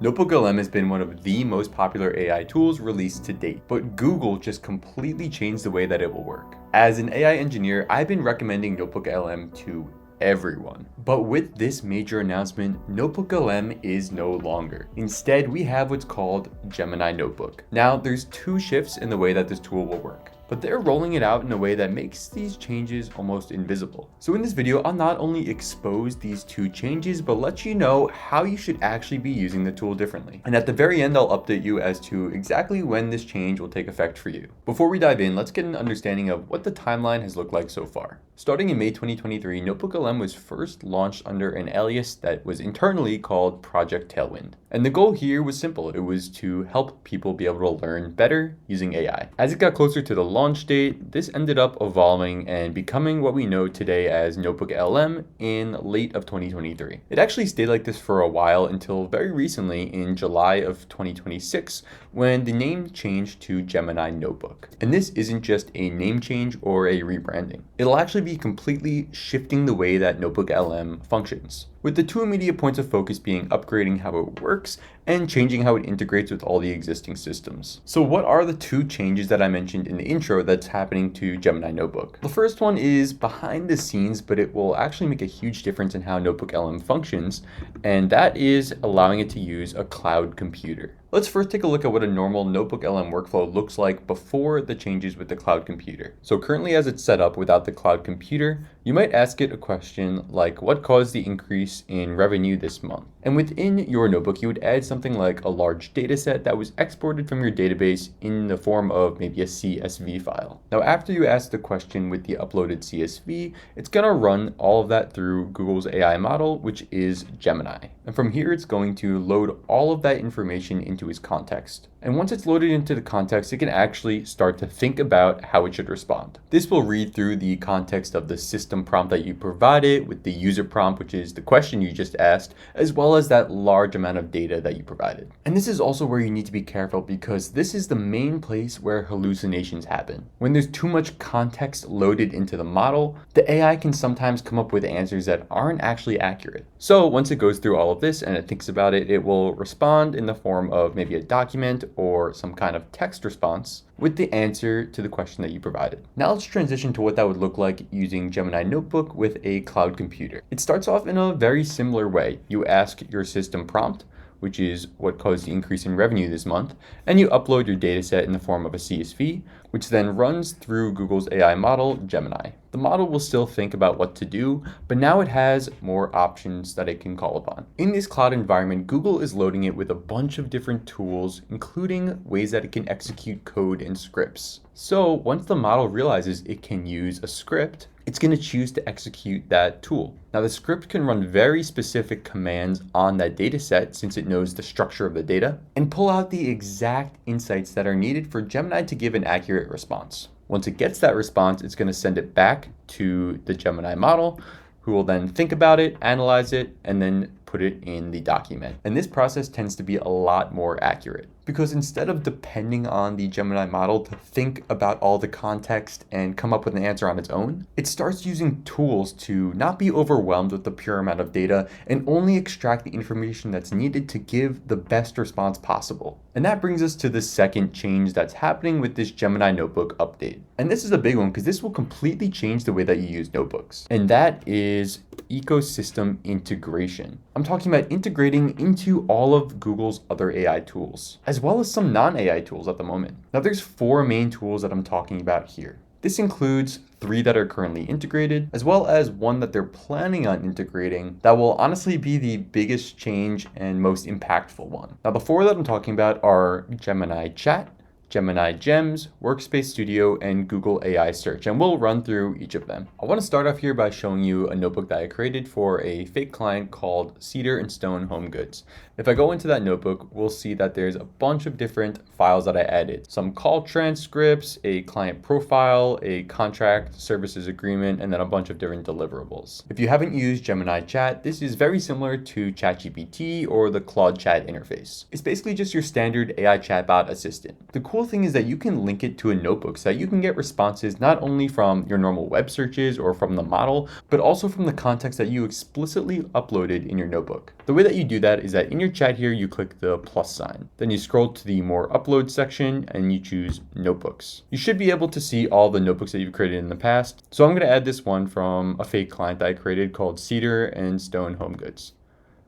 NotebookLM has been one of the most popular AI tools released to date, but Google just completely changed the way that it will work. As an AI engineer, I've been recommending NotebookLM to everyone. But with this major announcement, NotebookLM is no longer. Instead, we have what's called Gemini Notebook. Now, there's two shifts in the way that this tool will work, but they're rolling it out in a way that makes these changes almost invisible. So in this video, I'll not only expose these two changes, but let you know how you should actually be using the tool differently. And at the very end, I'll update you as to exactly when this change will take effect for you. Before we dive in, let's get an understanding of what the timeline has looked like so far. Starting in May 2023, NotebookLM was first launched under an alias that was internally called Project Tailwind. And the goal here was simple. It was to help people be able to learn better using AI. As it got closer to the launch date, this ended up evolving and becoming what we know today as NotebookLM in late of 2023. It actually stayed like this for a while until very recently in July of 2026, when the name changed to Gemini Notebook. And this isn't just a name change or a rebranding. It'll actually be completely shifting the way that NotebookLM functions, with the two immediate points of focus being upgrading how it works and changing how it integrates with all the existing systems. So what are the two changes that I mentioned in the intro that's happening to Gemini Notebook? The first one is behind the scenes, but it will actually make a huge difference in how NotebookLM functions, and that is allowing it to use a cloud computer. Let's first take a look at what a normal NotebookLM workflow looks like before the changes with the cloud computer. So currently as it's set up without the cloud computer, you might ask it a question like, what caused the increase in revenue this month? And within your notebook, you would add something like a large data set that was exported from your database in the form of maybe a CSV file. Now, after you ask the question with the uploaded CSV, it's gonna run all of that through Google's AI model, which is Gemini. And from here, it's going to load all of that information into its context. And once it's loaded into the context, it can actually start to think about how it should respond. This will read through the context of the system prompt that you provided with the user prompt, which is the question you just asked, as well as that large amount of data that you provided. And this is also where you need to be careful, because this is the main place where hallucinations happen. When there's too much context loaded into the model, the AI can sometimes come up with answers that aren't actually accurate. So once it goes through all of this and it thinks about it, it will respond in the form of maybe a document or some kind of text response with the answer to the question that you provided. Now let's transition to what that would look like using Gemini Notebook with a cloud computer. It starts off in a very similar way. You ask your system prompt, which is what caused the increase in revenue this month, and you upload your data set in the form of a CSV, which then runs through Google's AI model, Gemini. The model will still think about what to do, but now it has more options that it can call upon. In this cloud environment, Google is loading it with a bunch of different tools, including ways that it can execute code and scripts. So once the model realizes it can use a script, it's going to choose to execute that tool. Now the script can run very specific commands on that data set, since it knows the structure of the data, and pull out the exact insights that are needed for Gemini to give an accurate response. Once it gets that response, it's going to send it back to the Gemini model, who will then think about it, analyze it, and then put it in the document. And this process tends to be a lot more accurate, because instead of depending on the Gemini model to think about all the context and come up with an answer on its own, it starts using tools to not be overwhelmed with the pure amount of data and only extract the information that's needed to give the best response possible. And that brings us to the second change that's happening with this Gemini Notebook update. And this is a big one, because this will completely change the way that you use notebooks. And that is ecosystem integration. I'm talking about integrating into all of Google's other AI tools, as well as some non-AI tools at the moment. Now there's four main tools that I'm talking about here. This includes 3 that are currently integrated, as well as 1 that they're planning on integrating that will honestly be the biggest change and most impactful one. Now the 4 that I'm talking about are Gemini Chat, Gemini Gems, Workspace Studio, and Google AI Search, and we'll run through each of them. I want to start off here by showing you a notebook that I created for a fake client called Cedar and Stone Home Goods. If I go into that notebook, we'll see that there's a bunch of different files that I added. Some call transcripts, a client profile, a contract services agreement, and then a bunch of different deliverables. If you haven't used Gemini Chat, this is very similar to ChatGPT or the Claude chat interface. It's basically just your standard AI chatbot assistant. The cool cool thing is that you can link it to a notebook so that you can get responses not only from your normal web searches or from the model, but also from the context that you explicitly uploaded in your notebook. The way that you do that is that in your chat here, you click the plus sign. Then you scroll to the more upload section and you choose notebooks. You should be able to see all the notebooks that you've created in the past. So I'm going to add this one from a fake client that I created called Cedar and Stone Home Goods.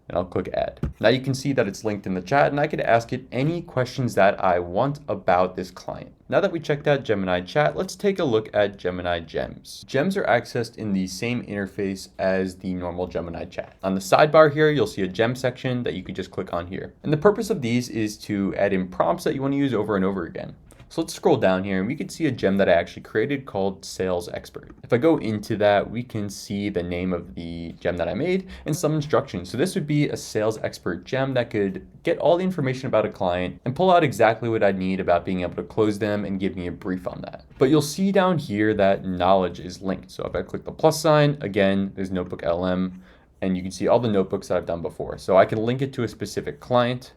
And I'll click add. Now you can see that it's linked in the chat and I could ask it any questions that I want about this client. Now that we checked out Gemini chat, let's take a look at Gemini gems. Gems are accessed in the same interface as the normal Gemini chat. On the sidebar here, you'll see a gem section that you could just click on here. And the purpose of these is to add in prompts that you want to use over and over again. So let's scroll down here and we can see a gem that I actually created called Sales Expert. If I go into that, we can see the name of the gem that I made and some instructions. So this would be a Sales Expert gem that could get all the information about a client and pull out exactly what I need about being able to close them and give me a brief on that. But you'll see down here that knowledge is linked. So if I click the plus sign, again, there's NotebookLM and you can see all the notebooks that I've done before. So I can link it to a specific client,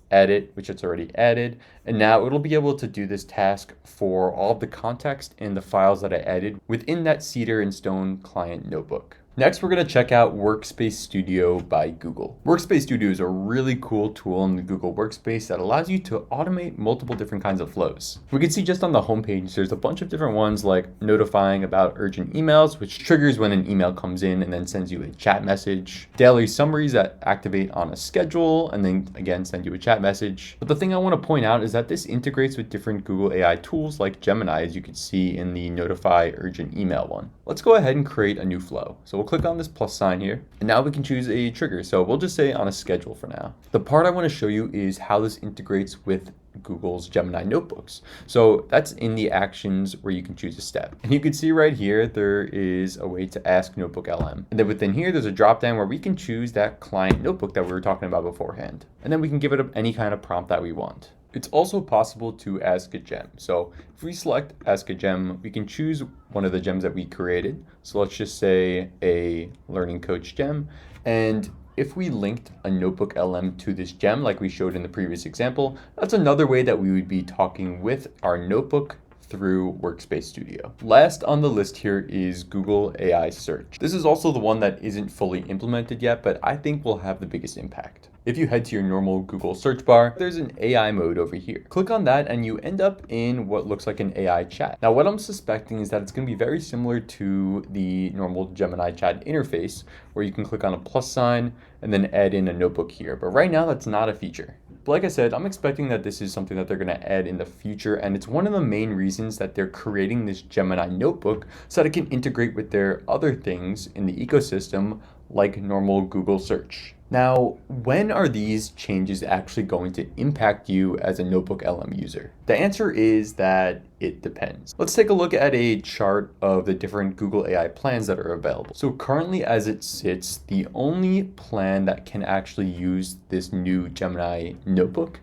edit, which it's already added, and now it'll be able to do this task for all of the context and the files that I added within that Cedar and Stone client notebook. Next, we're going to check out Workspace Studio by Google. Workspace Studio is a really cool tool in the Google Workspace that allows you to automate multiple different kinds of flows. We can see just on the homepage, there's a bunch of different ones like notifying about urgent emails, which triggers when an email comes in and then sends you a chat message. Daily summaries that activate on a schedule and then again send you a chat message. But the thing I want to point out is that this integrates with different Google AI tools like Gemini, as you can see in the notify urgent email one. Let's go ahead and create a new flow. So we'll click on this plus sign here, and now we can choose a trigger. So we'll just say on a schedule for now. The part I want to show you is how this integrates with Google's Gemini notebooks. So that's in the actions where you can choose a step. And you can see right here, there is a way to ask NotebookLM. And then within here, there's a drop down where we can choose that client notebook that we were talking about beforehand. And then we can give it any kind of prompt that we want. It's also possible to ask a gem. So if we select ask a gem, we can choose one of the gems that we created. So let's just say a learning coach gem. And if we linked a NotebookLM to this gem, like we showed in the previous example, that's another way that we would be talking with our notebook through Workspace Studio. Last on the list here is Google AI Search. This is also the one that isn't fully implemented yet, but I think will have the biggest impact. If you head to your normal Google search bar, there's an AI mode over here. Click on that and you end up in what looks like an AI chat. Now, what I'm suspecting is that it's going to be very similar to the normal Gemini chat interface, where you can click on a plus sign and then add in a notebook here. But right now, that's not a feature. But like I said, I'm expecting that this is something that they're going to add in the future, and it's one of the main reasons that they're creating this Gemini notebook so that it can integrate with their other things in the ecosystem like normal Google search. Now, when are these changes actually going to impact you as a NotebookLM user? The answer is that it depends. Let's take a look at a chart of the different Google AI plans that are available. So currently as it sits, the only plan that can actually use this new Gemini notebook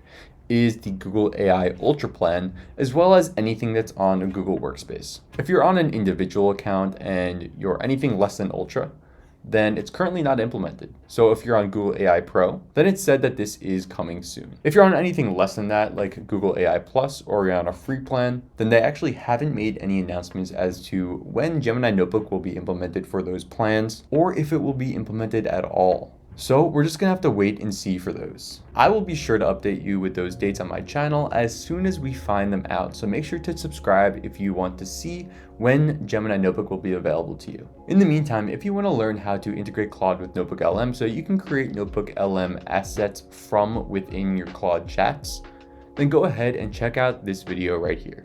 is the Google AI Ultra plan, as well as anything that's on a Google Workspace. If you're on an individual account and you're anything less than Ultra, then it's currently not implemented. So if you're on Google AI Pro, then it's said that this is coming soon. If you're on anything less than that, like Google AI Plus, or you're on a free plan, then they actually haven't made any announcements as to when Gemini Notebook will be implemented for those plans, or if it will be implemented at all. So we're just gonna have to wait and see for those. I will be sure to update you with those dates on my channel as soon as we find them out. So make sure to subscribe if you want to see when Gemini Notebook will be available to you. In the meantime, if you want to learn how to integrate Claude with NotebookLM so you can create NotebookLM assets from within your Claude chats, then go ahead and check out this video right here.